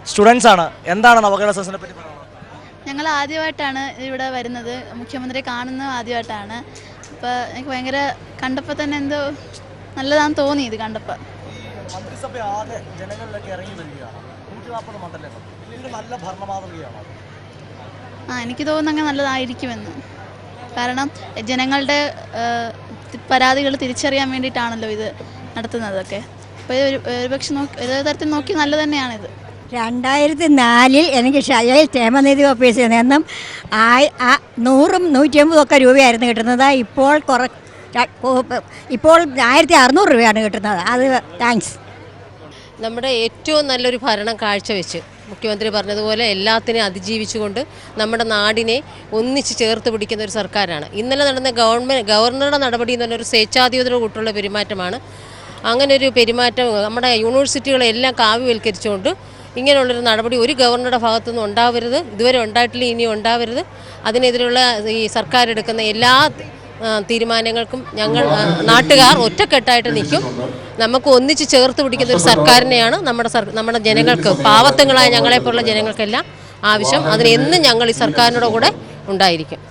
Students ആണ്. എന്താണ് നവകേരള സദസ്സിനെ പറ്റി പറയുന്നത്? ഞങ്ങൾ ആദ്യമായിട്ടാണ് ഇവിടെ വരുന്നത്, മുഖ്യമന്ത്രിയെ കാണുന്നത് ആദ്യമായിട്ടാണ്. അപ്പോൾ എനിക്ക് ഭയങ്കര കണ്ടപ്പോൾ തന്നെ എന്തോ നല്ലതാണെന്ന് തോന്നി ഇത് കണ്ടപ്പോൾ. മന്ത്രിസഭ ആകെ ജനങ്ങളിലേക്ക് ഇറങ്ങി വരികയാണ്. 140 മണ്ഡലങ്ങൾ. ഇത് നല്ല ഭരണമാതൃകയാണോ? എനിക്ക് തോന്നുന്നു അങ്ങനെ നല്ലതായിരിക്കുമെന്ന്. കാരണം ജനങ്ങളുടെ പരാതികൾ തിരിച്ചറിയാൻ വേണ്ടിയിട്ടാണല്ലോ ഇത് നടത്തുന്നതൊക്കെ. അപ്പോൾ ഇത് ഒരു പക്ഷെ ഒരു തരത്തിൽ നോക്കി നല്ല തന്നെയാണിത്. 2004 എനിക്ക് ക്ഷേമനിധി ഓഫീസിൽ നിന്നും 100ഉം 150 രൂപയായിരുന്നു കിട്ടുന്നത്. ഇപ്പോൾ 1600 രൂപയാണ് കിട്ടുന്നത്. അത് താങ്ക്സ്. നമ്മുടെ ഏറ്റവും നല്ലൊരു ഭരണം കാഴ്ചവെച്ച് മുഖ്യമന്ത്രി പറഞ്ഞതുപോലെ എല്ലാത്തിനെയും അതിജീവിച്ചുകൊണ്ട് നമ്മുടെ നാടിനെ ഒന്നിച്ച് ചേർത്ത് പിടിക്കുന്ന ഒരു സർക്കാരാണ്. ഇന്നലെ നടന്ന ഗവർണറുടെ നടപടി എന്ന് പറഞ്ഞൊരു സ്വേച്ഛാധിപതിയുടെ കൂട്ടുള്ള പെരുമാറ്റമാണ്. അങ്ങനെ ഒരു പെരുമാറ്റം നമ്മുടെ യൂണിവേഴ്സിറ്റികളെല്ലാം കാവ്യവൽക്കരിച്ചുകൊണ്ട് ഇങ്ങനെയുള്ളൊരു നടപടി ഒരു ഗവർണറുടെ ഭാഗത്തുനിന്നും ഉണ്ടാവരുത്, ഇതുവരെ ഉണ്ടായിട്ടില്ല, ഇനി ഉണ്ടാവരുത്. അതിനെതിരെയുള്ള ഈ സർക്കാർ എടുക്കുന്ന എല്ലാ തീരുമാനങ്ങൾക്കും ഞങ്ങൾ നാട്ടുകാർ ഒറ്റക്കെട്ടായിട്ട് നിൽക്കും. നമുക്ക് ഒന്നിച്ച് ചേർത്ത് പിടിക്കുന്ന ഒരു സർക്കാരിനെയാണ് നമ്മുടെ ജനങ്ങൾക്ക്, പാവത്തങ്ങളായ ഞങ്ങളെപ്പോലുള്ള ജനങ്ങൾക്കെല്ലാം ആവശ്യം. അതിനെന്നും ഞങ്ങൾ ഈ സർക്കാരിനോട് കൂടെ ഉണ്ടായിരിക്കും.